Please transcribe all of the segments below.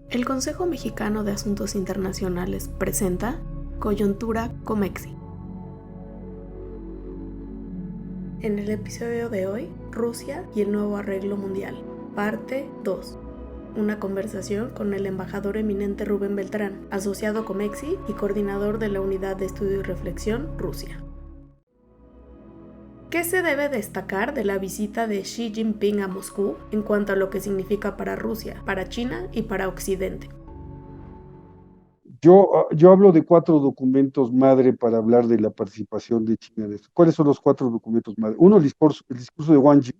El Consejo Mexicano de Asuntos Internacionales presenta Coyuntura Comexi. En el episodio de hoy, Rusia y el nuevo arreglo mundial, parte 2. Una conversación con el embajador eminente Rubén Beltrán, asociado Comexi y coordinador de la Unidad de Estudio y Reflexión Rusia. ¿Qué se debe destacar de la visita de Xi Jinping a Moscú en cuanto a lo que significa para Rusia, para China y para Occidente? Yo hablo de 4 documentos madre para hablar de la participación de China en esto. ¿Cuáles son los 4 documentos madre? Uno, el discurso de Wang Yi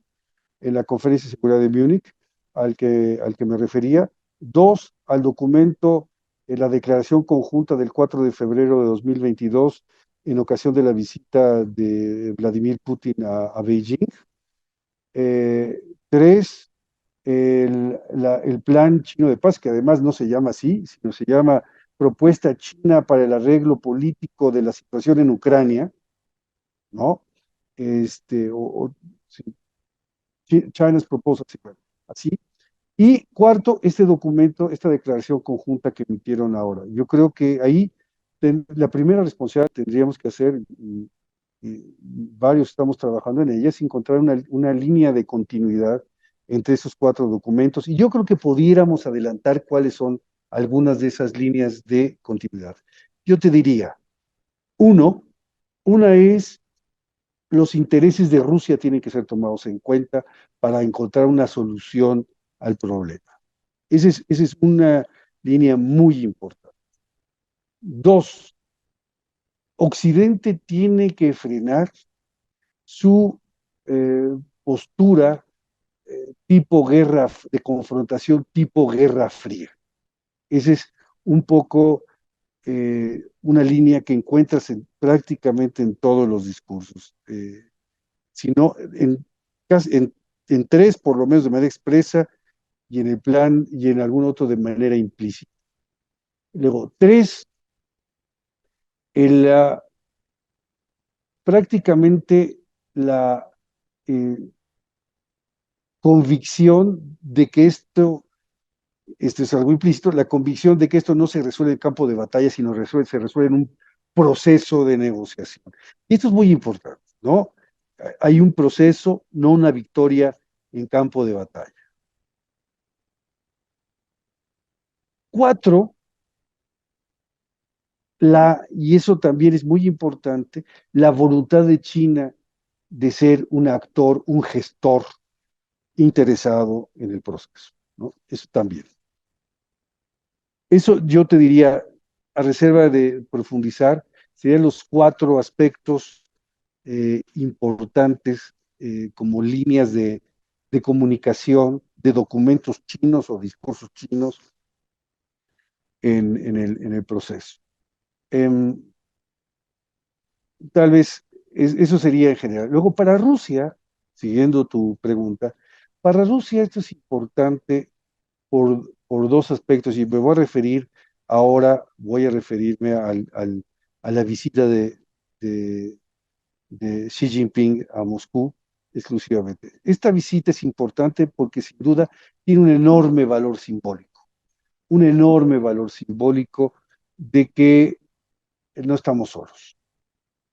en la Conferencia de Seguridad de Múnich, al que me refería. Dos, al documento, la declaración conjunta del 4 de febrero de 2022 en ocasión de la visita de Vladimir Putin a Beijing. Tres, el plan chino de paz, que además no se llama así, sino se llama Propuesta China para el Arreglo Político de la Situación en Ucrania, ¿no? Sí, China's Proposal, sí, bueno, así. Y cuarto, este documento, esta declaración conjunta que emitieron ahora. Yo creo que ahí la primera responsabilidad tendríamos que hacer, y varios estamos trabajando en ella, es encontrar una línea de continuidad entre esos 4 documentos. Y yo creo que pudiéramos adelantar cuáles son algunas de esas líneas de continuidad. Yo te diría, uno, una es los intereses de Rusia tienen que ser tomados en cuenta para encontrar una solución al problema. Esa es una línea muy importante. Dos, Occidente tiene que frenar su postura tipo guerra, de confrontación tipo guerra fría. Esa es un poco una línea que encuentras prácticamente en todos los discursos. Sino en 3, por lo menos de manera expresa, y en el plan, y en algún otro de manera implícita. Luego, 3, el, prácticamente la eh, convicción de que esto es algo implícito, la convicción de que esto no se resuelve en campo de batalla, sino se resuelve en un proceso de negociación. Y esto es muy importante, ¿no? Hay un proceso, no una victoria en campo de batalla. 4, y eso también es muy importante, la voluntad de China de ser un actor, un gestor interesado en el proceso, ¿no? Eso también. Eso yo te diría, a reserva de profundizar, serían los 4 aspectos importantes como líneas de comunicación de documentos chinos o discursos chinos en el proceso. Em, Tal vez eso sería en general. Luego, para Rusia, siguiendo tu pregunta, para Rusia esto es importante por 2 aspectos y me voy a referir ahora, voy a referirme a la visita de, de Xi Jinping a Moscú exclusivamente. Esta visita es importante porque sin duda tiene un enorme valor simbólico de que no estamos solos.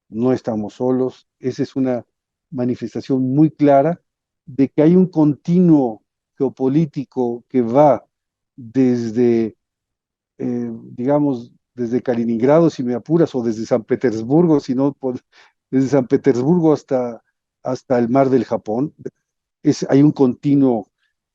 No estamos solos. Esa es una manifestación muy clara de que hay un continuo geopolítico que va desde, digamos, desde Kaliningrado, si me apuras, o desde San Petersburgo, si no, desde San Petersburgo hasta el mar del Japón. Hay un continuo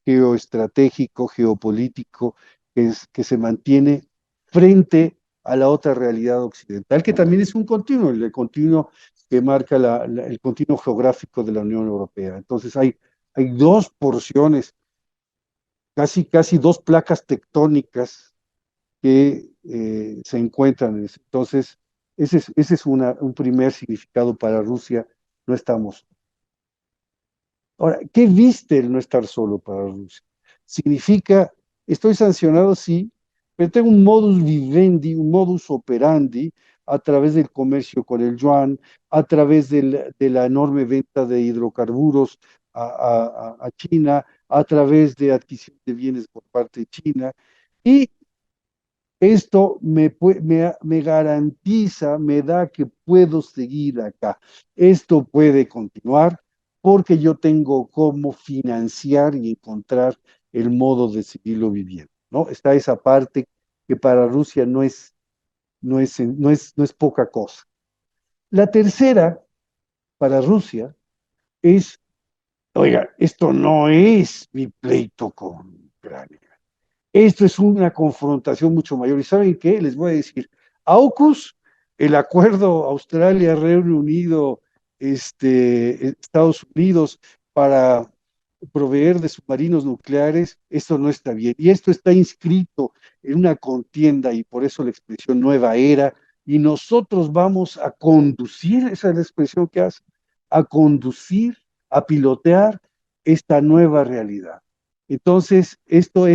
geoestratégico, geopolítico, que se mantiene frente a la otra realidad occidental, que también es un continuo, el continuo que marca el continuo geográfico de la Unión Europea. Entonces hay 2 porciones, casi 2 placas tectónicas que se encuentran en eso. Entonces, ese es un primer significado para Rusia, no estamos. Ahora, ¿qué viste el no estar solo para Rusia? Significa, estoy sancionado, sí, pero tengo un modus vivendi, un modus operandi a través del comercio con el yuan, a través de la enorme venta de hidrocarburos a China, a través de adquisición de bienes por parte de China. Y esto me garantiza, me da que puedo seguir acá. Esto puede continuar porque yo tengo cómo financiar y encontrar el modo de seguirlo viviendo, ¿no? Está esa parte que para Rusia no es poca cosa. La tercera, para Rusia, es, oiga, esto no es mi pleito con Ucrania. Esto es una confrontación mucho mayor. ¿Y saben qué? Les voy a decir, AUKUS, el acuerdo Australia-Reino Unido, Estados Unidos para proveer de submarinos nucleares, esto no está bien. Y esto está inscrito en una contienda y por eso la expresión nueva era. Y nosotros vamos a conducir, esa es la expresión que hace, a conducir, a pilotear esta nueva realidad. Entonces, esto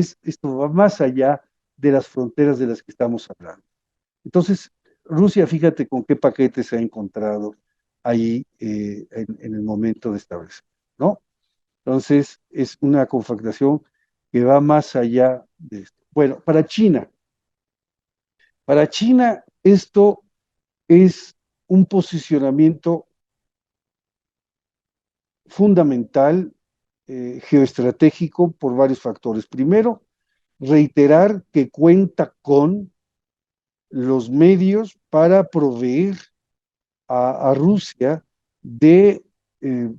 va más allá de las fronteras de las que estamos hablando. Entonces, Rusia, fíjate con qué paquete se ha encontrado ahí en el momento de establecer, ¿no? Entonces, es una confrontación que va más allá de esto. Bueno, para China esto es un posicionamiento fundamental, geoestratégico, por varios factores. Primero, reiterar que cuenta con los medios para proveer a Rusia de, eh,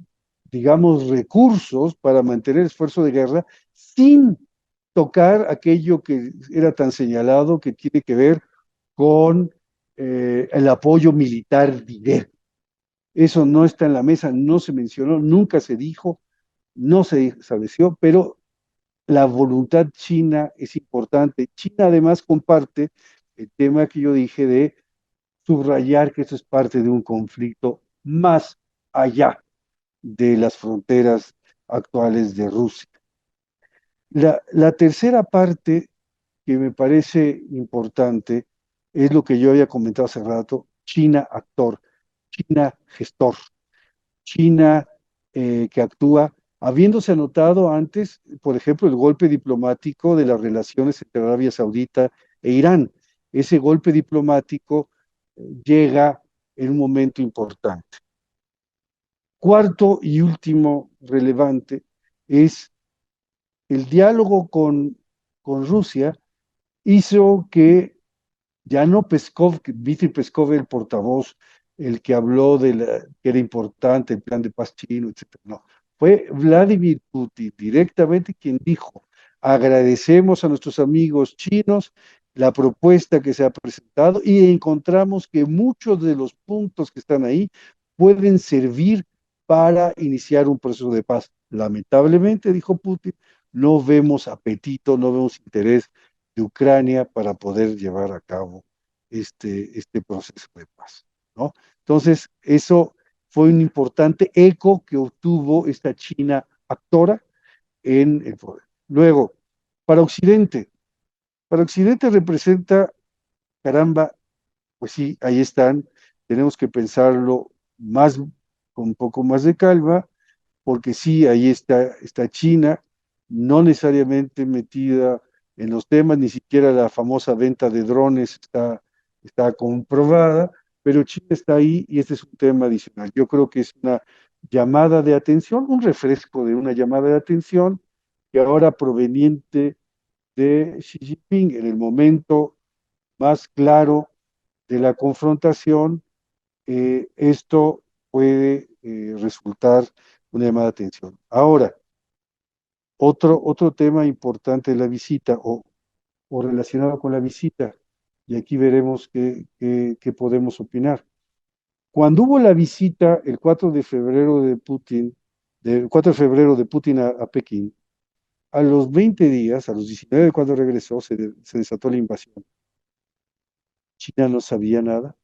digamos, recursos para mantener el esfuerzo de guerra sin tocar aquello que era tan señalado que tiene que ver con el apoyo militar directo. Eso no está en la mesa, no se mencionó, nunca se dijo, no se estableció, pero la voluntad china es importante. China además comparte el tema que yo dije de subrayar que esto es parte de un conflicto más allá de las fronteras actuales de Rusia. La tercera parte que me parece importante es lo que yo había comentado hace rato, China actor, China gestor. China que actúa, habiéndose anotado antes, por ejemplo, el golpe diplomático de las relaciones entre Arabia Saudita e Irán. Ese golpe diplomático llega en un momento importante. Cuarto y último relevante es el diálogo con Rusia hizo que ya no Peskov, Dmitry Peskov, el portavoz, el que habló que era importante el plan de paz chino, etcétera. No, fue Vladimir Putin directamente quien dijo: agradecemos a nuestros amigos chinos la propuesta que se ha presentado y encontramos que muchos de los puntos que están ahí pueden servir para iniciar un proceso de paz. Lamentablemente, dijo Putin, no vemos apetito, no vemos interés de Ucrania para poder llevar a cabo este proceso de paz, ¿no? Entonces, eso fue un importante eco que obtuvo esta China actora en el poder. Luego, para Occidente, para Occidente representa, caramba, pues sí, ahí están, tenemos que pensarlo más, con un poco más de calma, porque sí, ahí está China, no necesariamente metida en los temas, ni siquiera la famosa venta de drones está comprobada, pero China está ahí y este es un tema adicional. Yo creo que es una llamada de atención, un refresco de una llamada de atención que ahora proveniente de Xi Jinping en el momento más claro de la confrontación, esto puede resultar una llamada de atención. Ahora, otro tema importante de la visita o relacionado con la visita, y aquí veremos qué podemos opinar. Cuando hubo la visita el 4 de febrero de Putin, del 4 de febrero de Putin a Pekín, a los 20 días, a los 19 cuando regresó, se desató la invasión. China no sabía nada.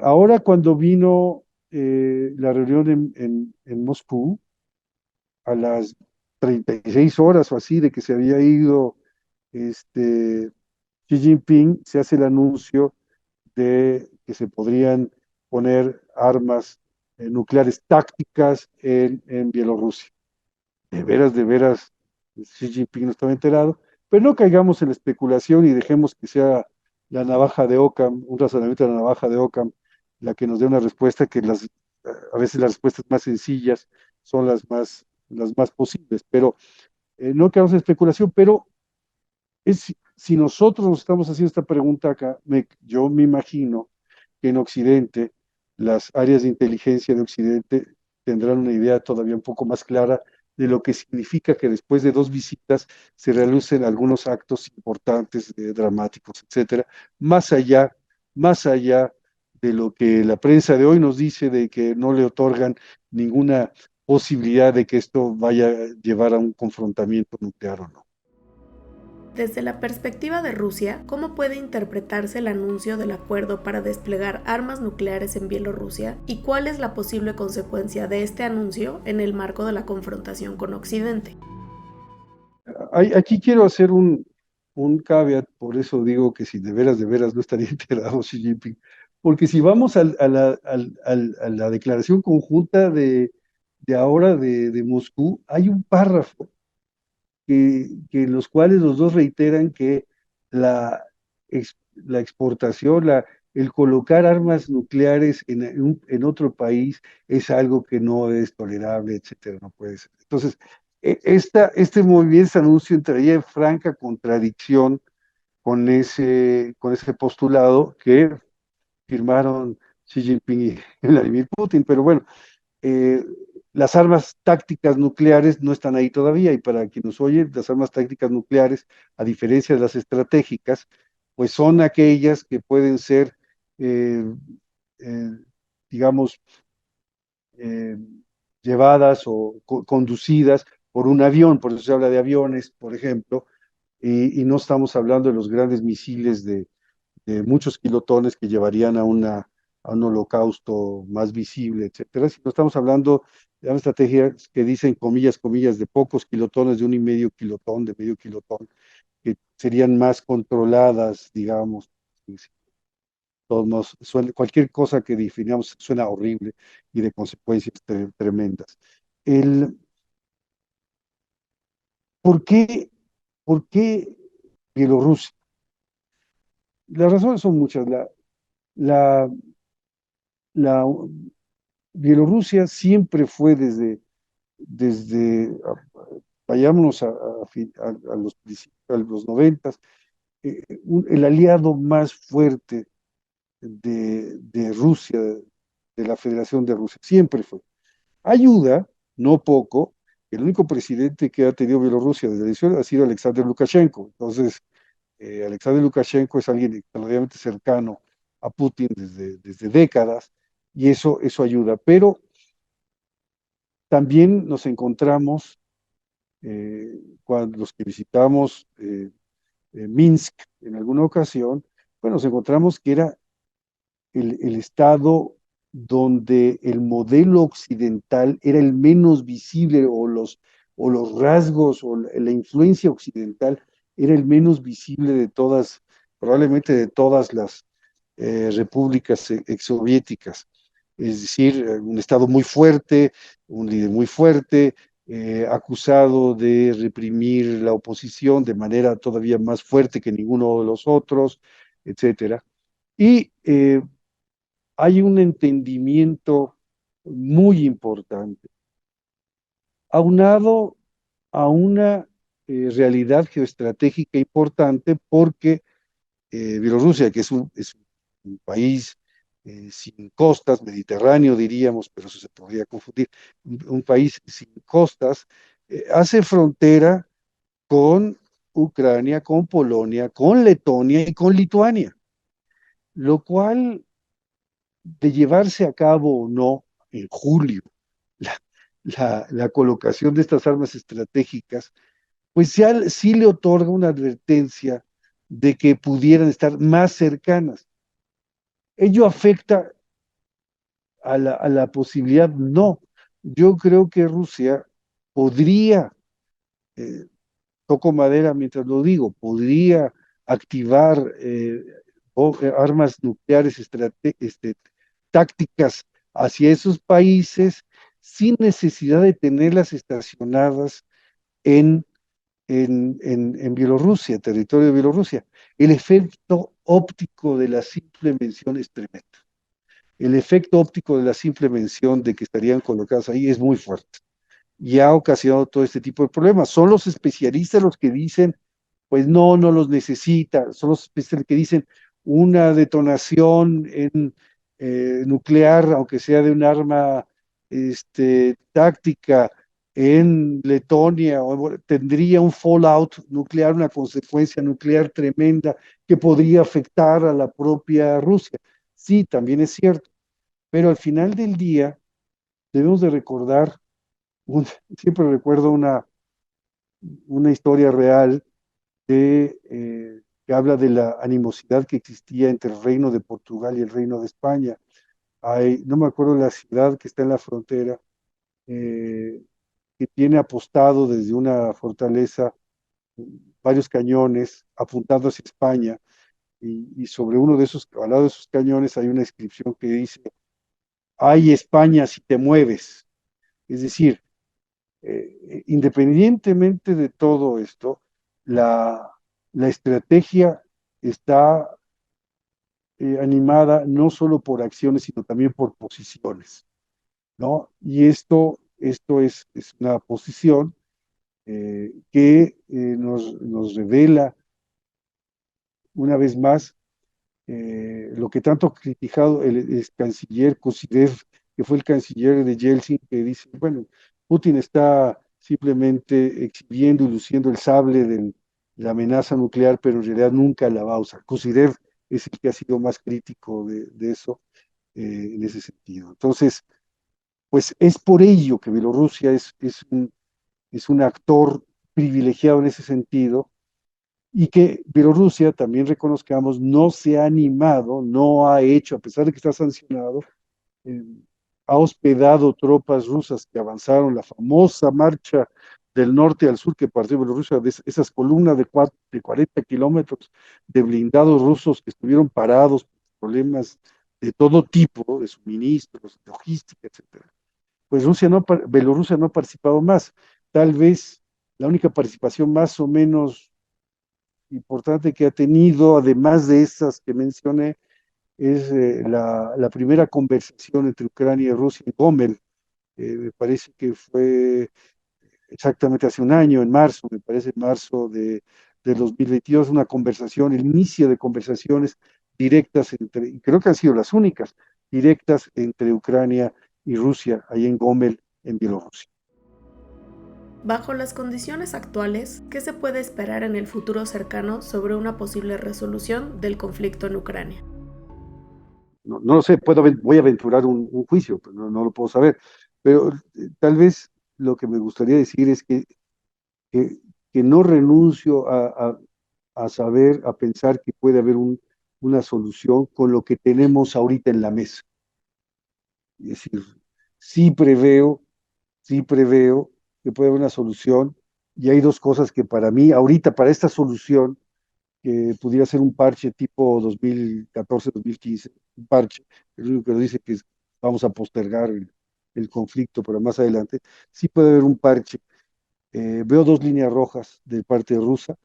Ahora cuando vino la reunión en Moscú, a las 36 horas o así de que se había ido este, Xi Jinping, se hace el anuncio de que se podrían poner armas nucleares tácticas en Bielorrusia. De veras, Xi Jinping no estaba enterado, pero no caigamos en la especulación y dejemos que sea la navaja de Occam, un razonamiento de la navaja de Occam, la que nos dé una respuesta que a veces las respuestas más sencillas son las más posibles, pero no caigamos en especulación, pero si nosotros nos estamos haciendo esta pregunta acá, yo me imagino que en Occidente, las áreas de inteligencia de Occidente tendrán una idea todavía un poco más clara de lo que significa que después de 2 visitas se realicen algunos actos importantes, dramáticos, etcétera, más allá de lo que la prensa de hoy nos dice de que no le otorgan ninguna posibilidad de que esto vaya a llevar a un confrontamiento nuclear o no. Desde la perspectiva de Rusia, ¿cómo puede interpretarse el anuncio del acuerdo para desplegar armas nucleares en Bielorrusia y cuál es la posible consecuencia de este anuncio en el marco de la confrontación con Occidente? Aquí quiero hacer un caveat, por eso digo que si de veras no estaría enterado Xi Jinping, porque si vamos a la declaración conjunta de ahora de Moscú, hay un párrafo que en los cuales los dos reiteran que la exportación, el colocar armas nucleares en otro país es algo que no es tolerable, etcétera, no puede ser. Entonces, este movimiento, ese anuncio entraría en franca contradicción con ese postulado que firmaron Xi Jinping y Vladimir Putin, pero bueno, eh, las armas tácticas nucleares no están ahí todavía y para quien nos oye, las armas tácticas nucleares, a diferencia de las estratégicas, pues son aquellas que pueden ser, eh, eh, digamos, eh, llevadas o conducidas por un avión, por eso se habla de aviones, por ejemplo, y no estamos hablando de los grandes misiles de muchos kilotones que llevarían a un holocausto más visible, etcétera, sino estamos hablando de una estrategia que dicen, comillas, comillas, de pocos kilotones, de 1,5 kilotón, de medio kilotón, que serían más controladas, digamos. Cualquier cosa que definamos suena horrible y de consecuencias tremendas. El, ¿por qué, ¿Por qué Bielorrusia? Las razones son muchas. La, la Bielorrusia siempre fue vayámonos a los principios, a los 90, el aliado más fuerte de Rusia, de la Federación de Rusia, siempre fue. Ayuda, no poco, el único presidente que ha tenido Bielorrusia desde la elección ha sido Alexander Lukashenko. Entonces, Alexander Lukashenko es alguien extraordinariamente cercano a Putin desde décadas, y eso ayuda. Pero también nos encontramos, cuando los que visitamos Minsk en alguna ocasión, pues nos encontramos que era el estado donde el modelo occidental era el menos visible o los rasgos o la influencia occidental era el menos visible de todas, probablemente de todas las repúblicas exsoviéticas. Es decir, un estado muy fuerte, un líder muy fuerte, acusado de reprimir la oposición de manera todavía más fuerte que ninguno de los otros, etcétera. Y hay un entendimiento muy importante, aunado a una realidad geoestratégica importante, porque Bielorrusia, que es un país sin costas, mediterráneo diríamos, pero eso se podría confundir, un país sin costas, hace frontera con Ucrania, con Polonia, con Letonia y con Lituania, lo cual, de llevarse a cabo o no en julio la, la colocación de estas armas estratégicas, pues ya sí le otorga una advertencia de que pudieran estar más cercanas. ¿Ello afecta a la posibilidad? No. Yo creo que Rusia podría, eh, toco madera mientras lo digo, podría activar armas nucleares tácticas hacia esos países sin necesidad de tenerlas estacionadas en en Bielorrusia, territorio de Bielorrusia. El efecto óptico de la simple mención es tremendo. El efecto óptico de la simple mención de que estarían colocados ahí es muy fuerte y ha ocasionado todo este tipo de problemas. Son los especialistas los que dicen, pues no, no los necesita, son los especialistas que dicen una detonación nuclear, aunque sea de un arma táctica en Letonia, tendría un fallout nuclear, una consecuencia nuclear tremenda que podría afectar a la propia Rusia. Sí, también es cierto, pero al final del día debemos de recordar, un- siempre recuerdo una historia real que habla de la animosidad que existía entre el reino de Portugal y el reino de España. No me acuerdo la ciudad que está en la frontera, eh, que tiene apostado desde una fortaleza varios cañones apuntando hacia España, y sobre uno de esos, al lado de esos cañones hay una inscripción que dice, ay España si te mueves. Es decir, independientemente de todo esto, la, la estrategia está animada no solo por acciones, sino también por posiciones, ¿no? Y esto es una posición que nos revela una vez más lo que tanto ha criticado el canciller Kozyrev, que fue el canciller de Yeltsin, que dice, bueno, Putin está simplemente exhibiendo y luciendo el sable de la amenaza nuclear, pero en realidad nunca la va a usar. Kozyrev es el que ha sido más crítico de eso en ese sentido. Entonces, pues es por ello que Bielorrusia es un actor privilegiado en ese sentido, y que Bielorrusia, también reconozcamos, no se ha animado, no ha hecho, a pesar de que está sancionado, eh, ha hospedado tropas rusas que avanzaron la famosa marcha del norte al sur que partió Bielorrusia, de esas columnas de 40 kilómetros de blindados rusos que estuvieron parados por problemas de todo tipo, de suministros, logística, etcétera. Pues Bielorrusia no ha participado más. Tal vez la única participación más o menos importante que ha tenido, además de estas que mencioné, es la primera conversación entre Ucrania y Rusia en Gomel. Me parece que fue exactamente hace un año, en marzo, me parece, en marzo de 2022, una conversación, el inicio de conversaciones directas entre, y creo que han sido las únicas, directas entre Ucrania y Rusia, ahí en Gomel, en Bielorrusia. Bajo las condiciones actuales, ¿qué se puede esperar en el futuro cercano sobre una posible resolución del conflicto en Ucrania? No, no lo sé, voy a aventurar un juicio, pero no lo puedo saber. Pero tal vez lo que me gustaría decir es que, que no renuncio a saber, a pensar que puede haber una solución con lo que tenemos ahorita en la mesa. Es decir, sí preveo, sí preveo que puede haber una solución, y hay dos cosas que para mí, ahorita, para esta solución, que pudiera ser un parche tipo 2014-2015, un parche, el único que nos dice que vamos a postergar el conflicto para más adelante, sí puede haber un parche. Veo dos líneas rojas de parte rusa,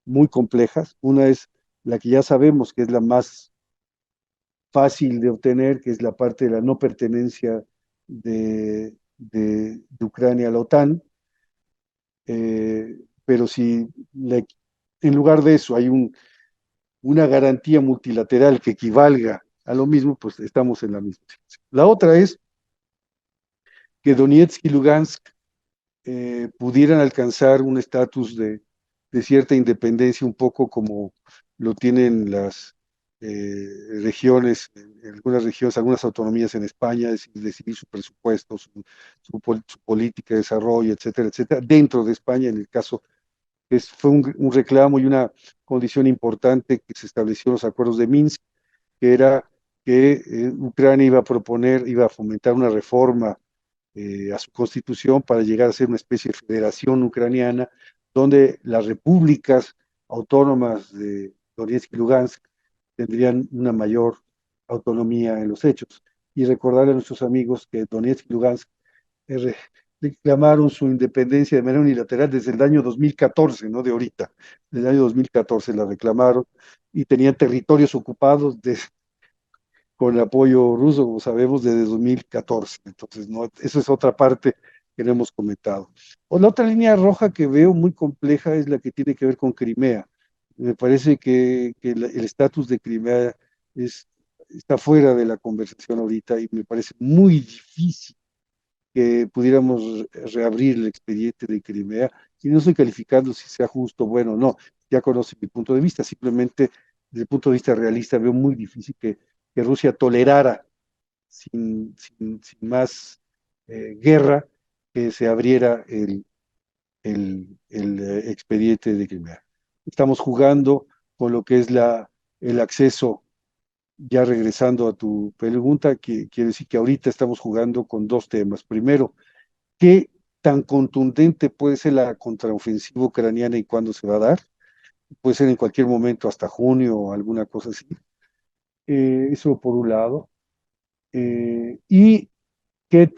muy complejas. Una es la que ya sabemos que es la más fácil de obtener, que es la parte de la no pertenencia de Ucrania a la OTAN, pero si en lugar de eso hay una garantía multilateral que equivalga a lo mismo, pues estamos en la misma situación. La otra es que Donetsk y Lugansk pudieran alcanzar un estatus de cierta independencia, un poco como lo tienen las regiones, en algunas regiones, algunas autonomías en España, decidir su presupuesto, su política de desarrollo, etcétera, etcétera, dentro de España, en el caso fue un reclamo y una condición importante que se estableció en los acuerdos de Minsk, que era que Ucrania iba a fomentar una reforma a su constitución para llegar a ser una especie de federación ucraniana, donde las repúblicas autónomas de Donetsk y Lugansk tendrían una mayor autonomía en los hechos. Y recordarle a nuestros amigos que Donetsk y Lugansk reclamaron su independencia de manera unilateral desde el año 2014, no de ahorita, desde el año 2014 la reclamaron y tenían territorios ocupados con el apoyo ruso, como sabemos, desde 2014. Entonces, no, eso es otra parte que no hemos comentado. O la otra línea roja que veo muy compleja es la que tiene que ver con Crimea. Me parece que el estatus de Crimea está fuera de la conversación ahorita y me parece muy difícil que pudiéramos reabrir el expediente de Crimea, y no estoy calificando si sea justo, bueno, no, ya conoce mi punto de vista, simplemente desde el punto de vista realista veo muy difícil que Rusia tolerara sin más guerra que se abriera el expediente de Crimea. Estamos jugando con lo que es el acceso, ya regresando a tu pregunta, que quiere decir que ahorita estamos jugando con dos temas. Primero, ¿qué tan contundente puede ser la contraofensiva ucraniana y cuándo se va a dar? Puede ser en cualquier momento, hasta junio o alguna cosa así. Eso por un lado. Y qué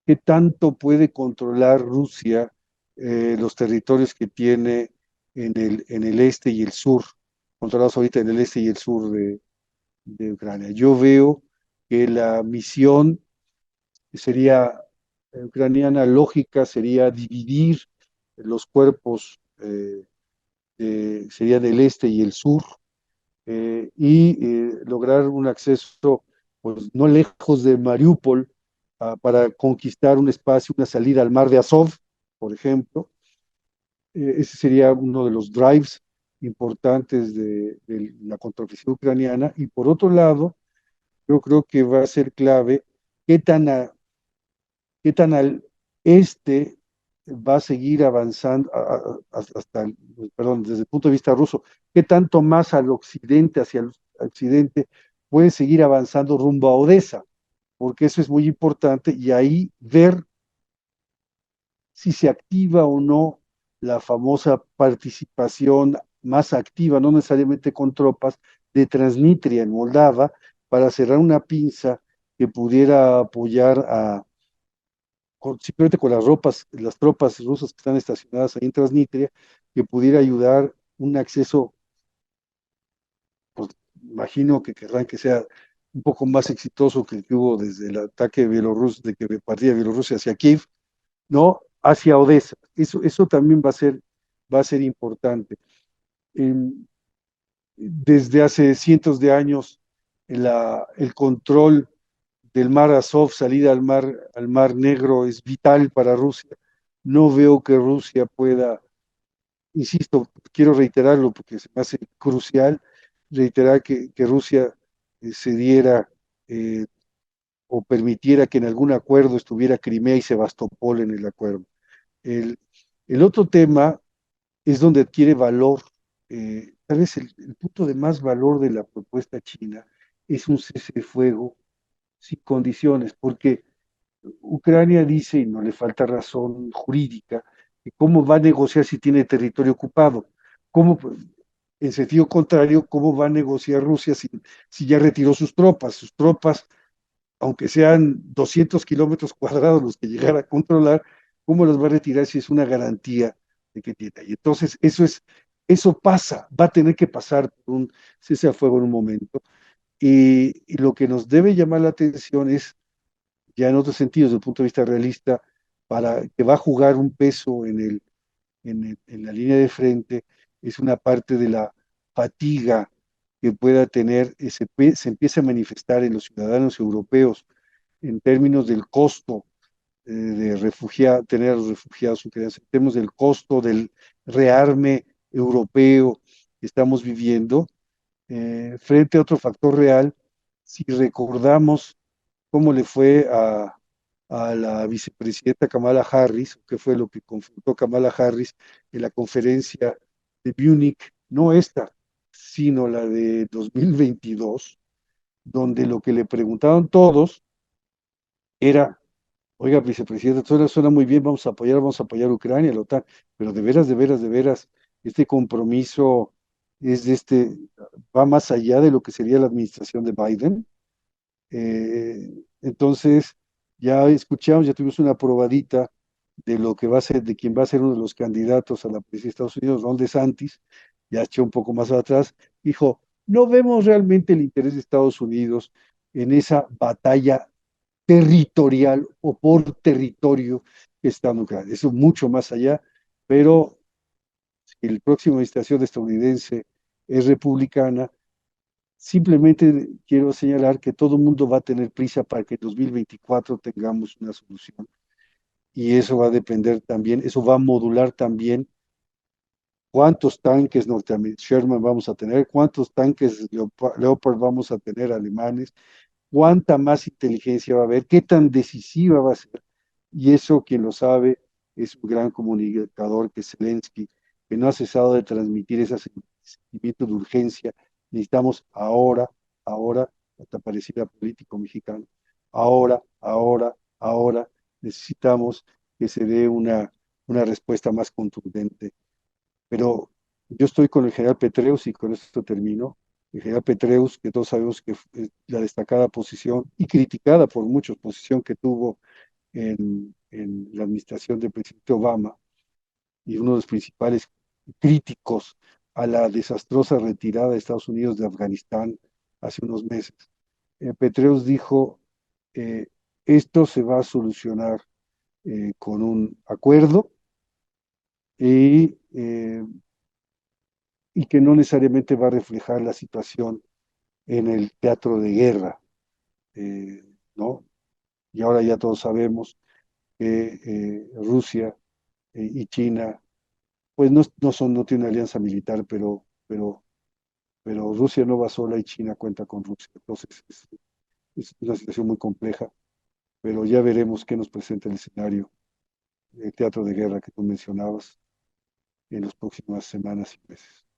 qué tanto puede controlar Rusia los territorios que tiene en el este y el sur, controlados ahorita en el este y el sur de Ucrania. Yo veo que la misión sería ucraniana lógica, sería dividir los cuerpos, sería del este y el sur, lograr un acceso, pues no lejos de Mariupol, para conquistar un espacio, una salida al mar de Azov, por ejemplo. Ese sería uno de los drives importantes de la contraofensiva ucraniana. Y por otro lado, yo creo que va a ser clave qué qué tan al este va a seguir avanzando perdón, desde el punto de vista ruso, qué tanto más al occidente, hacia el occidente, puede seguir avanzando rumbo a Odessa, porque eso es muy importante y ahí ver si se activa o no la famosa participación más activa, no necesariamente con tropas, de Transnistria en Moldava, para cerrar una pinza que pudiera apoyar simplemente con las tropas rusas que están estacionadas ahí en Transnistria, que pudiera ayudar un acceso, pues imagino que querrán que sea un poco más exitoso que el que hubo desde el ataque de que partía Bielorrusia hacia Kiev, ¿no? Hacia Odessa. Eso también va a ser importante. Desde hace cientos de años, el control del mar Azov, salida al mar Negro, es vital para Rusia. No veo que Rusia pueda, insisto, quiero reiterarlo porque se me hace crucial, reiterar que Rusia cediera eh, o permitiera que en algún acuerdo estuviera Crimea y Sebastopol en el acuerdo. El, el otro tema es donde adquiere valor, tal vez el punto de más valor de la propuesta china es un cese de fuego sin condiciones, porque Ucrania dice, y no le falta razón jurídica, que cómo va a negociar si tiene territorio ocupado. ¿Cómo, en sentido contrario, cómo va a negociar Rusia si ya retiró sus tropas? Sus tropas, aunque sean 200 kilómetros cuadrados los que llegara a controlar, ¿cómo los va a retirar si es una garantía de que tiene? Y entonces eso pasa, va a tener que pasar por un cese a fuego en un momento. Y lo que nos debe llamar la atención es, ya en otros sentidos, desde el punto de vista realista, para que va a jugar un peso en la línea de frente, es una parte de la fatiga que pueda tener, se empieza a manifestar en los ciudadanos europeos en términos del costo de tener a los refugiados ucranianos, en términos del costo del rearme europeo que estamos viviendo, frente a otro factor real, si recordamos cómo le fue a la vicepresidenta Kamala Harris, que fue lo que confrontó Kamala Harris en la conferencia de Múnich, no esta, sino la de 2022, donde lo que le preguntaban todos era, oiga, vicepresidenta, suena muy bien, vamos a apoyar a Ucrania, la OTAN, pero de veras, este compromiso es va más allá de lo que sería la administración de Biden. Entonces, Ya escuchamos, ya tuvimos una probadita de lo que va a ser, de quién va a ser uno de los candidatos a la presidencia de Estados Unidos, Ron DeSantis, ya echó un poco más atrás, dijo, no vemos realmente el interés de Estados Unidos en esa batalla territorial o por territorio que está en Ucrania. Eso mucho más allá, pero si el próximo administración estadounidense es republicana, simplemente quiero señalar que todo el mundo va a tener prisa para que en 2024 tengamos una solución. Y eso va a depender también, eso va a modular también cuántos tanques norteamericanos Sherman vamos a tener, cuántos tanques Leopard vamos a tener alemanes, cuánta más inteligencia va a haber, qué tan decisiva va a ser. Y eso, quien lo sabe, es un gran comunicador que es Zelensky, que no ha cesado de transmitir ese sentimiento de urgencia. Necesitamos ahora, ahora, hasta pareciera político mexicano, ahora, necesitamos que se dé una respuesta más contundente. Pero yo estoy con el general Petreus y con esto termino. El general Petreus, que todos sabemos que fue la destacada posición y criticada por muchos posición que tuvo en la administración del presidente Obama y uno de los principales críticos a la desastrosa retirada de Estados Unidos de Afganistán hace unos meses. Petreus dijo, eh, esto se va a solucionar con un acuerdo y y que no necesariamente va a reflejar la situación en el teatro de guerra, eh, ¿no? Y ahora ya todos sabemos que Rusia y China, pues no tienen alianza militar, pero Rusia no va sola y China cuenta con Rusia. Entonces es una situación muy compleja, pero ya veremos qué nos presenta el escenario, el teatro de guerra que tú mencionabas en las próximas semanas y meses.